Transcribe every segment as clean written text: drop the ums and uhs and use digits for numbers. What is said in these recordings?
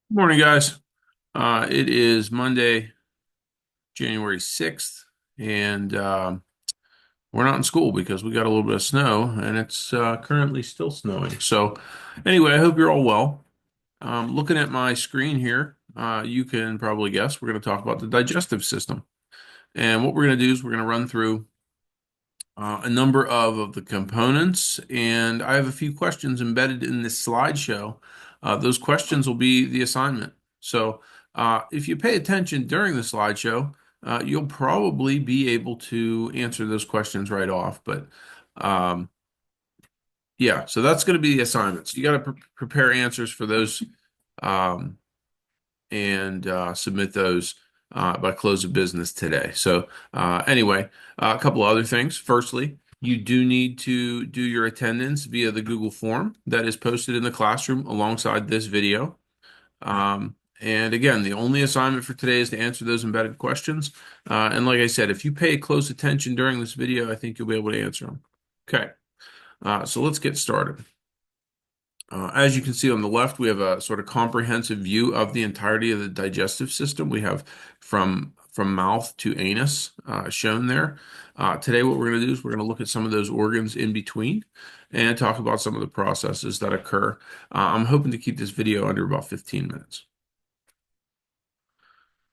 Morning, guys. It is Monday, January 6th, and we're not in school because we got a little bit of snow, and it's currently still snowing. So, anyway, I hope you're all well. Looking at my screen here, you can probably guess we're going to talk about the digestive system. And what we're going to do is we're going to run through a number of the components, and I have a few questions embedded in this slideshow. Those questions will be the assignment. So if you pay attention during the slideshow, you'll probably be able to answer those questions right off. But yeah, so that's going to be the assignments. You got to prepare answers for those um, and submit those by close of business today. So, anyway, a couple of other things. Firstly, you do need to do your attendance via the Google form that is posted in the classroom alongside this video. And again, the only assignment for today is to answer those embedded questions. And like I said, if you pay close attention during this video, I think you'll be able to answer them. Okay, so let's get started. As you can see on the left, we have a sort of comprehensive view of the entirety of the digestive system. We have from mouth to anus shown there. Today, what we're going to do is we're going to look at some of those organs in between and talk about some of the processes that occur. I'm hoping to keep this video under about 15 minutes.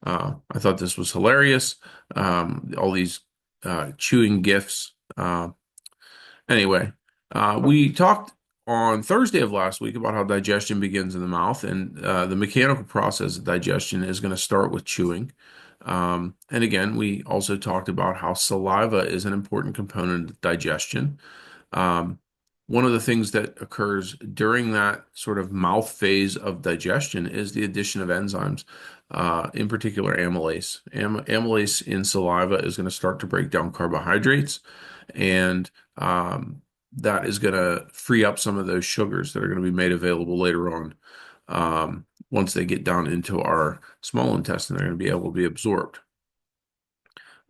I thought this was hilarious. All these chewing GIFs. Anyway, we talked on Thursday of last week about how digestion begins in the mouth, and the mechanical process of digestion is going to start with chewing. And again, we also talked about how saliva is an important component of digestion. Um, One of the things that occurs during that sort of mouth phase of digestion is the addition of enzymes, in particular amylase. Amylase in saliva is going to start to break down carbohydrates, and that is going to free up some of those sugars that are going to be made available later on. Once they get down into our small intestine, they're going to be able to be absorbed.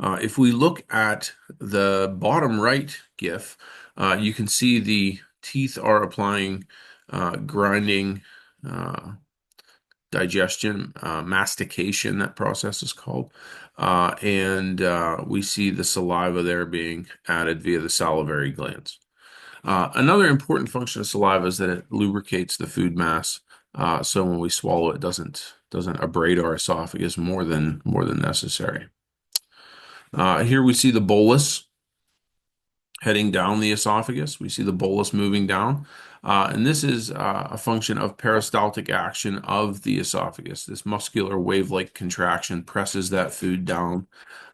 If we look at the bottom right GIF, you can see the teeth are applying grinding, digestion, mastication, that process is called. And we see the saliva there being added via the salivary glands. Another important function of saliva is that it lubricates the food mass. So when we swallow it, doesn't abrade our esophagus more than necessary. Here we see the bolus heading down the esophagus. We see the bolus moving down. And this is a function of peristaltic action of the esophagus. This muscular wave-like contraction presses that food down.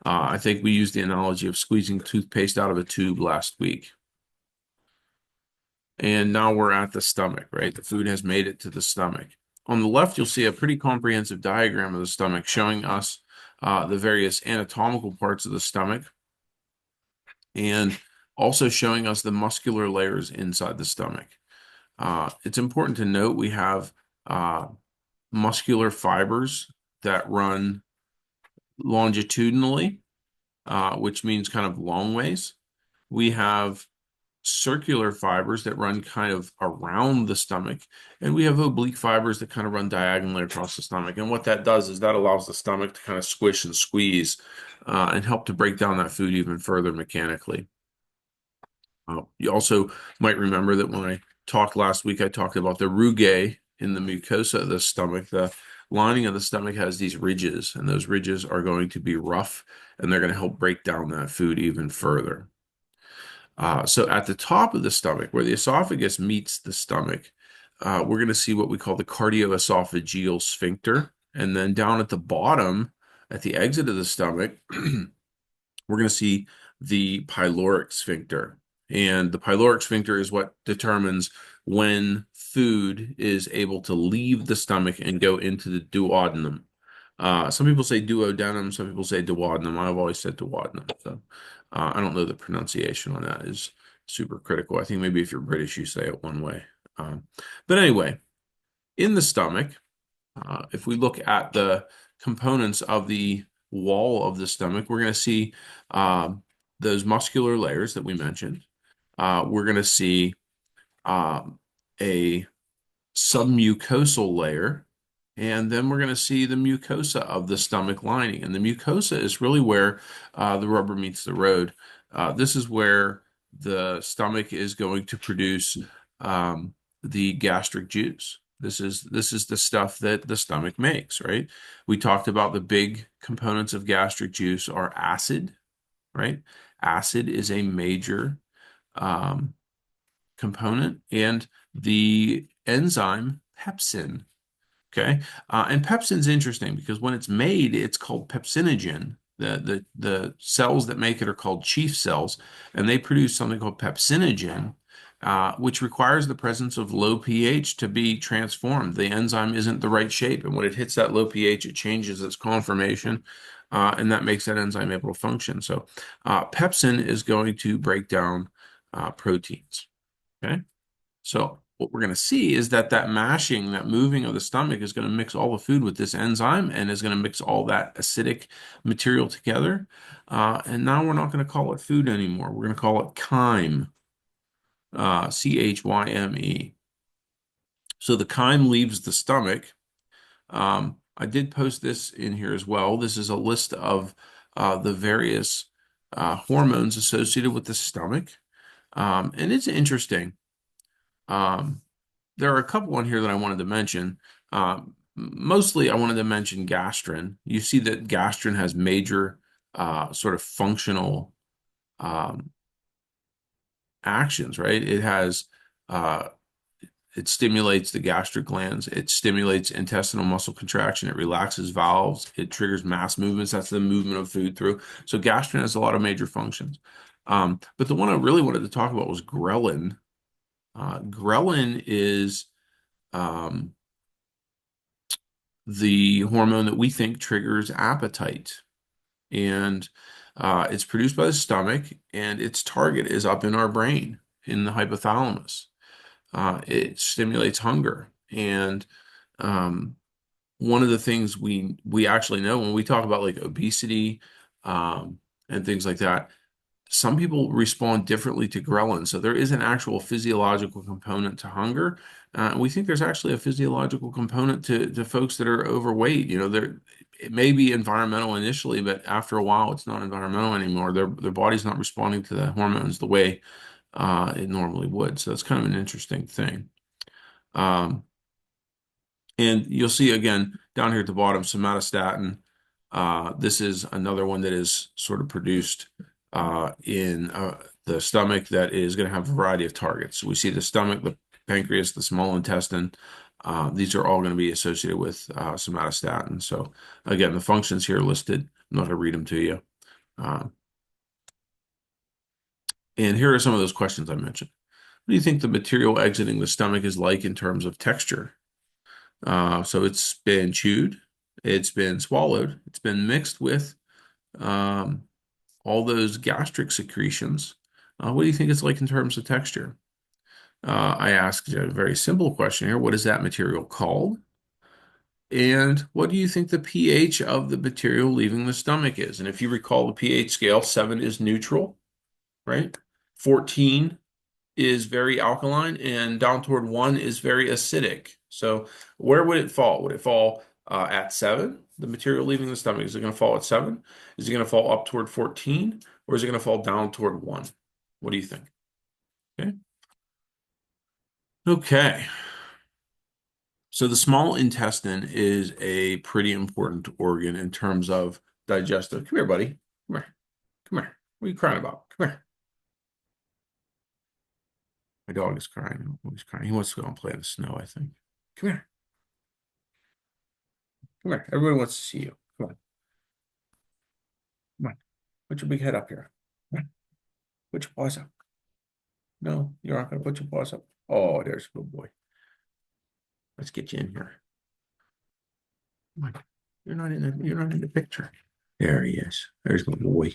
I think we used the analogy of squeezing toothpaste out of a tube last week. And now we're at the stomach, right? The food has made it to the stomach. On the left, you'll see a pretty comprehensive diagram of the stomach showing us the various anatomical parts of the stomach and also showing us the muscular layers inside the stomach. It's important to note we have muscular fibers that run longitudinally, which means kind of long ways. We have circular fibers that run kind of around the stomach, and we have oblique fibers that kind of run diagonally across the stomach. And what that does is that allows the stomach to kind of squish and squeeze and help to break down that food even further mechanically. You also might remember that when I talked last week, I talked about the rugae in the mucosa of the stomach. The lining of the stomach has these ridges, and those ridges are going to be rough, and they're going to help break down that food even further. So at the top of the stomach, where the esophagus meets the stomach, we're going to see what we call the cardioesophageal sphincter. And then down at the bottom, at the exit of the stomach, we're going to see the pyloric sphincter. And the pyloric sphincter is what determines when food is able to leave the stomach and go into the duodenum. Some people say duodenum, some people say duodenum. I've always said duodenum. So I don't know the pronunciation on that is super critical. I think maybe if you're British, you say it one way. But anyway, in the stomach, if we look at the components of the wall of the stomach, we're going to see those muscular layers that we mentioned. We're going to see a submucosal layer, And then we're going to see the mucosa of the stomach lining. And the mucosa is really where the rubber meets the road. This is where the stomach is going to produce the gastric juice. This is the stuff that the stomach makes, right? We talked about the big components of gastric juice are acid, right? Acid is a major um, component, and the enzyme pepsin. Okay. And pepsin's interesting because when it's made, it's called pepsinogen. The cells that make it are called chief cells, and they produce something called pepsinogen, which requires the presence of low pH to be transformed. The enzyme isn't the right shape, and when it hits that low pH, it changes its conformation, and that makes that enzyme able to function. So, pepsin is going to break down proteins. Okay. So what we're going to see is that that mashing, that moving of the stomach is going to mix all the food with this enzyme and is going to mix all that acidic material together. And now we're not going to call it food anymore. We're going to call it chyme, chyme. So the chyme leaves the stomach. I did post this in here as well. This is a list of the various hormones associated with the stomach. And it's interesting. Um, there are a couple on here that I wanted to mention. Mostly, I wanted to mention gastrin. You see that gastrin has major sort of functional um, actions, right? Uh, it stimulates the gastric glands. It stimulates intestinal muscle contraction. It relaxes valves. It triggers mass movements. That's the movement of food through. So gastrin has a lot of major functions. But the one I really wanted to talk about was ghrelin. Ghrelin is um, the hormone that we think triggers appetite. And it's produced by the stomach, and its target is up in our brain, in the hypothalamus. It stimulates hunger. And um, one of the things we actually know when we talk about like obesity and things like that, some people respond differently to ghrelin. So there is an actual physiological component to hunger. We think there's actually a physiological component to folks that are overweight. It may be environmental initially, but after a while, it's not environmental anymore. Their body's not responding to the hormones the way it normally would. So that's kind of an interesting thing. Um, and you'll see again down here at the bottom, somatostatin. This is another one that is sort of produced in the stomach that is going to have a variety of targets. So we see the stomach, the pancreas, the small intestine. These are all going to be associated with somatostatin. So again, the functions here are listed. I'm not going to read them to you. And here are some of those questions I mentioned. What do you think the material exiting the stomach is like in terms of texture? So it's been chewed, it's been swallowed, it's been mixed with um, all those gastric secretions. What do you think it's like in terms of texture? I asked a very simple question here. What is that material called? And what do you think the pH of the material leaving the stomach is? And if you recall the pH scale, 7 is neutral, right? 14 is very alkaline, and down toward 1 is very acidic. So where would it fall? Would it fall at 7? The material leaving the stomach, is it going to fall at 7? Is it going to fall up toward 14? Or is it going to fall down toward 1? What do you think? Okay. Okay. So the small intestine is a pretty important organ in terms of digestive. Come here, buddy. Come here. Come here. What are you crying about? Come here. My dog is crying. He's crying. He wants to go and play in the snow, I think. Come here. Come here. Everybody wants to see you. Come on. Come on. Put your big head up here. Come on. Put your paws up. No, you're not going to put your paws up. Oh, there's a good boy. Let's get you in here. Come on. You're not in the picture. There he is. There's the boy.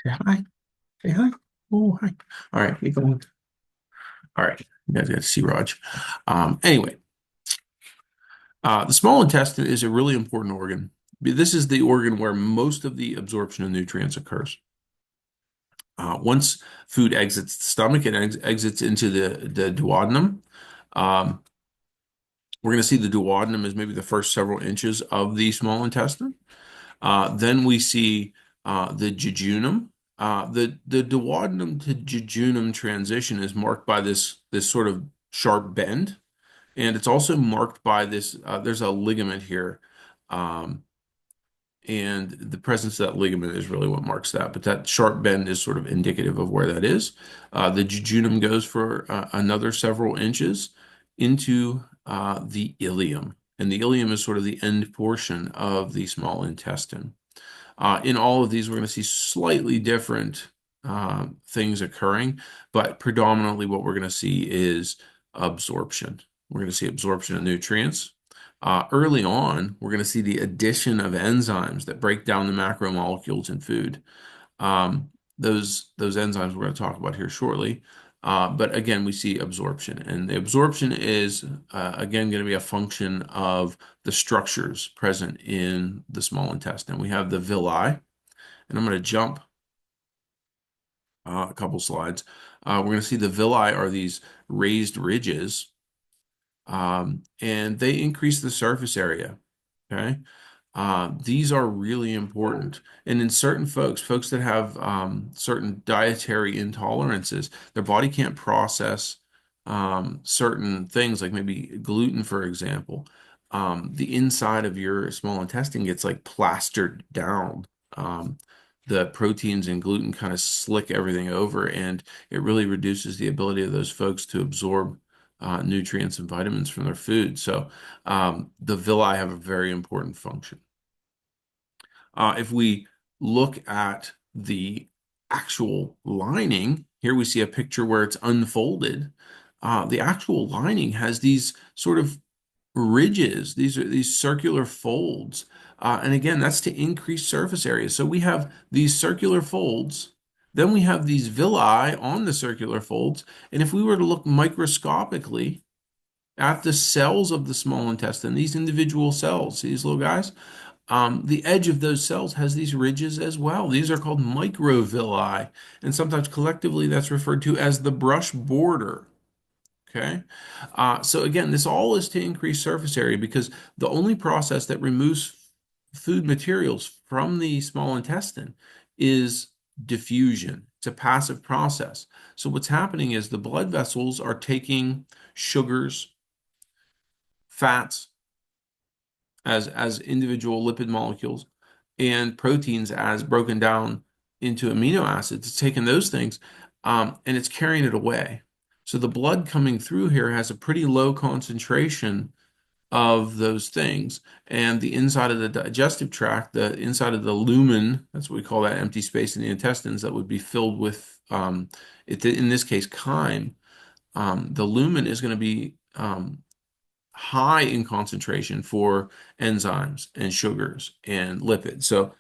Say hi. Say hi. Oh, hi. All right, keep going. All right. You guys got to see Raj. Anyway, the small intestine is a really important organ. This is the organ where most of the absorption of nutrients occurs. Once food exits the stomach, it exits into the duodenum. Um, we're going to see the duodenum is maybe the first several inches of the small intestine. Then we see the jejunum. The duodenum to jejunum transition is marked by this sort of sharp bend, and it's also marked by this. There's a ligament here, um, and the presence of that ligament is really what marks that. But that sharp bend is sort of indicative of where that is. The jejunum goes for another several inches into the ileum, and the ileum is sort of the end portion of the small intestine. In all of these, we're going to see slightly different things occurring, but predominantly what we're going to see is absorption. We're going to see absorption of nutrients. Early on, we're going to see the addition of enzymes that break down the macromolecules in food. Um, those enzymes we're going to talk about here shortly. But again, we see absorption, and the absorption is again going to be a function of the structures present in the small intestine. We have the villi, and I'm going to jump a couple slides. We're going to see the villi are these raised ridges, and they increase the surface area. Okay. These are really important. And in certain folks that have certain dietary intolerances, their body can't process certain things, like maybe gluten, for example. The inside of your small intestine gets like plastered down. Um, the proteins and gluten kind of slick everything over, and it really reduces the ability of those folks to absorb nutrients and vitamins from their food. So the villi have a very important function. If we look at the actual lining, here we see a picture where it's unfolded. The actual lining has these sort of ridges. These are these circular folds. And again, that's to increase surface area. So we have these circular folds. Then we have these villi on the circular folds. And if we were to look microscopically at the cells of the small intestine, these individual cells, these little guys, the edge of those cells has these ridges as well. These are called microvilli, and sometimes collectively that's referred to as the brush border. Okay. So again, this all is to increase surface area because the only process that removes food materials from the small intestine is diffusion. It's a passive process. So what's happening is the blood vessels are taking sugars, fats, as individual lipid molecules and proteins as broken down into amino acids. It's taking those things and it's carrying it away. So the blood coming through here has a pretty low concentration of those things. And the inside of the digestive tract, the inside of the lumen, that's what we call that empty space in the intestines that would be filled with, in this case, chyme. The lumen is going to be high in concentration for enzymes and sugars and lipids. So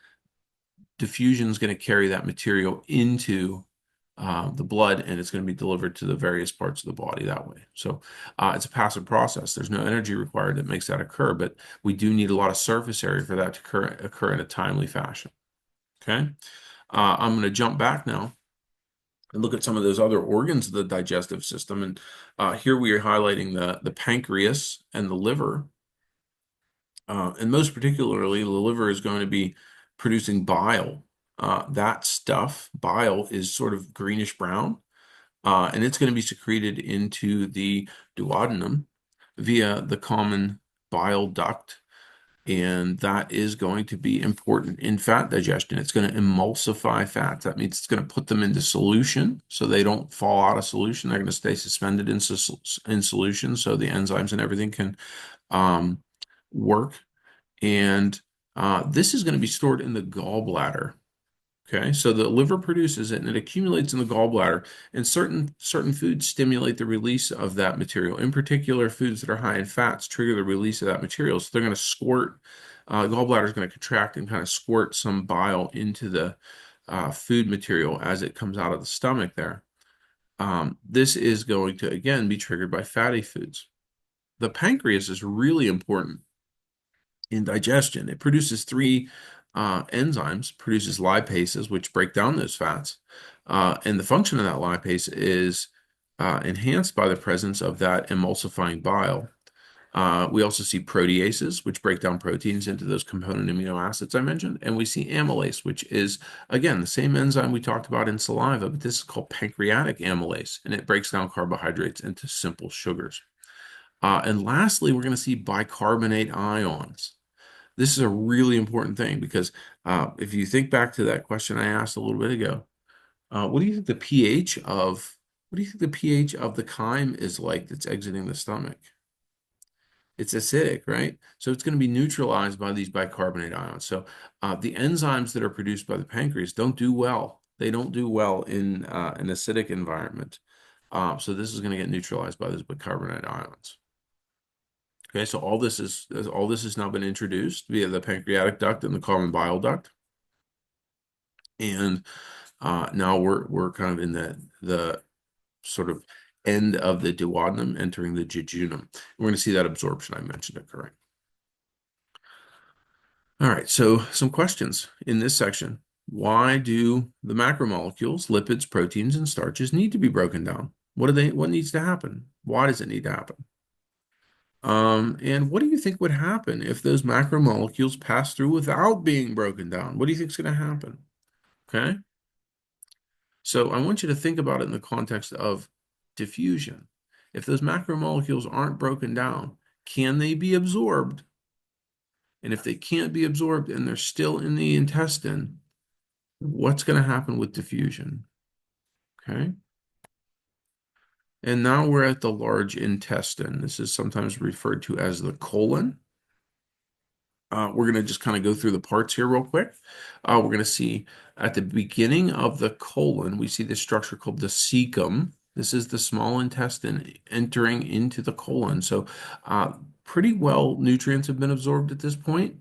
diffusion is going to carry that material into the blood, and it's going to be delivered to the various parts of the body that way. So it's a passive process. There's no energy required that makes that occur, but we do need a lot of surface area for that to occur in a timely fashion. Okay. I'm going to jump back now and look at some of those other organs of the digestive system. And here we are highlighting the pancreas and the liver. And most particularly, the liver is going to be producing bile. That stuff, bile, is sort of greenish brown, and it's going to be secreted into the duodenum via the common bile duct. And that is going to be important in fat digestion. It's going to emulsify fats. That means it's going to put them into solution so they don't fall out of solution. They're going to stay suspended in solution so the enzymes and everything can work. And this is going to be stored in the gallbladder. Okay, so the liver produces it and it accumulates in the gallbladder, and certain foods stimulate the release of that material. In particular, foods that are high in fats trigger the release of that material. So they're going to squirt, gallbladder is going to contract and kind of squirt some bile into the food material as it comes out of the stomach there. This is going to, again, be triggered by fatty foods. The pancreas is really important in digestion. It produces three enzymes, produces lipases, which break down those fats. And the function of that lipase is enhanced by the presence of that emulsifying bile. We also see proteases, which break down proteins into those component amino acids I mentioned. And we see amylase, which is, again, the same enzyme we talked about in saliva, but this is called pancreatic amylase, and it breaks down carbohydrates into simple sugars. And lastly, we're going to see bicarbonate ions. This is a really important thing because if you think back to that question I asked a little bit ago, what do you think the pH of what do you think the pH of the chyme is like that's exiting the stomach? It's acidic, right? So it's going to be neutralized by these bicarbonate ions. So the enzymes that are produced by the pancreas don't do well. They don't do well in an acidic environment. So this is going to get neutralized by those bicarbonate ions. Okay, so all this has now been introduced via the pancreatic duct and the common bile duct, and now we're kind of in the sort of end of the duodenum, entering the jejunum. We're going to see that absorption I mentioned occurring. All right, so some questions in this section. Why do the macromolecules, lipids, proteins, and starches need to be broken down? What needs to happen? Why does it need to happen? And what do you think would happen if those macromolecules pass through without being broken down? What do you think is going to happen? Okay. So I want you to think about it in the context of diffusion. If those macromolecules aren't broken down, can they be absorbed? And if they can't be absorbed and they're still in the intestine, what's going to happen with diffusion? Okay. And now we're at the large intestine. This is sometimes referred to as the colon. We're going to just kind of go through the parts here real quick. We're going to see at the beginning of the colon, we see this structure called the cecum. This is the small intestine entering into the colon. So pretty well nutrients have been absorbed at this point.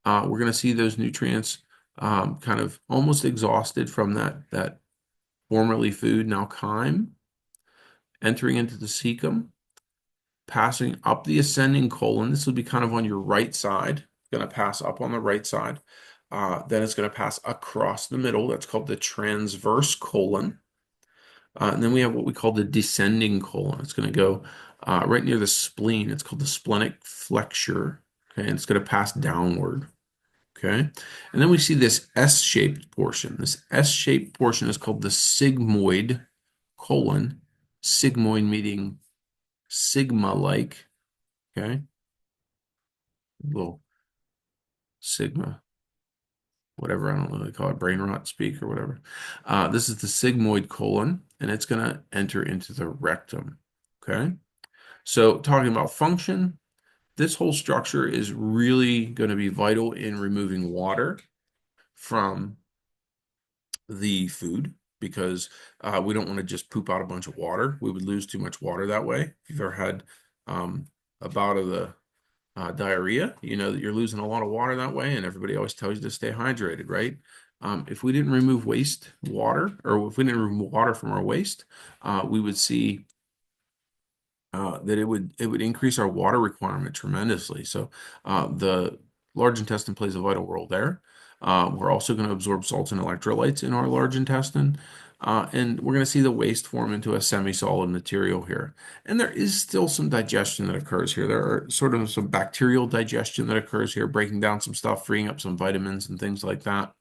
We're going to see those nutrients kind of almost exhausted from that formerly food, now chyme, entering into the cecum, passing up the ascending colon. This will be kind of on your right side. Going to pass up on the right side. Then it's going to pass across the middle. That's called the transverse colon. And then we have what we call the descending colon. It's going to go right near the spleen. It's called the splenic flexure. Okay, and it's going to pass downward. Okay, and then we see this S-shaped portion. This S-shaped portion is called the sigmoid colon. Sigmoid meaning sigma-like. Okay, little sigma, whatever, I don't know what they call it, brain rot speak or whatever. This is the sigmoid colon, and it's going to enter into the rectum. Okay, so talking about function, this whole structure is really going to be vital in removing water from the food because we don't want to just poop out a bunch of water. We would lose too much water that way. If you've ever had a bout of the diarrhea, you know that you're losing a lot of water that way, and everybody always tells you to stay hydrated, right? If we didn't remove waste water, or if we didn't remove water from our waste, we would see that it would increase our water requirement tremendously. So the large intestine plays a vital role there. We're also going to absorb salts and electrolytes in our large intestine. And we're going to see the waste form into a semi-solid material here. And there is still some digestion that occurs here. There are sort of some bacterial digestion that occurs here, breaking down some stuff, freeing up some vitamins and things like that.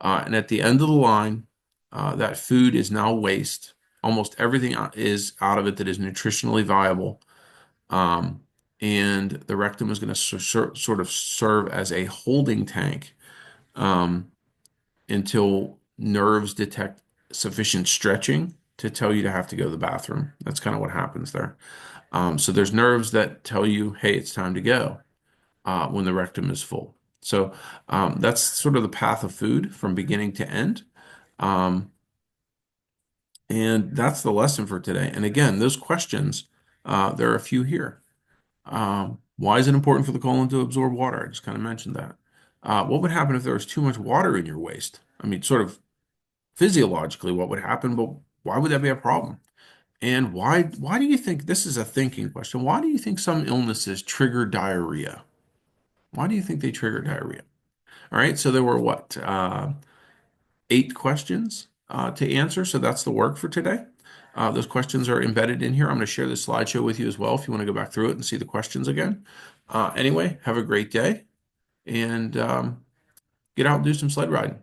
And at the end of the line, that food is now waste. Almost everything is out of it that is nutritionally viable. Um, and the rectum is going to sort of serve as a holding tank um, until nerves detect sufficient stretching to tell you to have to go to the bathroom. That's kind of what happens there. So there's nerves that tell you, hey, it's time to go when the rectum is full. So that's sort of the path of food from beginning to end. Um, and that's the lesson for today. And again, those questions, there are a few here. Why is it important for the colon to absorb water? I just kind of mentioned that. What would happen if there was too much water in your waste? I mean, sort of physiologically, what would happen, but why would that be a problem? And why do you think this is a thinking question? Why do you think some illnesses trigger diarrhea? Why do you think they trigger diarrhea? All right, so there were what, 8 questions to answer. So that's the work for today. Those questions are embedded in here. I'm going to share this slideshow with you as well if you want to go back through it and see the questions again. Anyway, have a great day and get out and do some sled riding.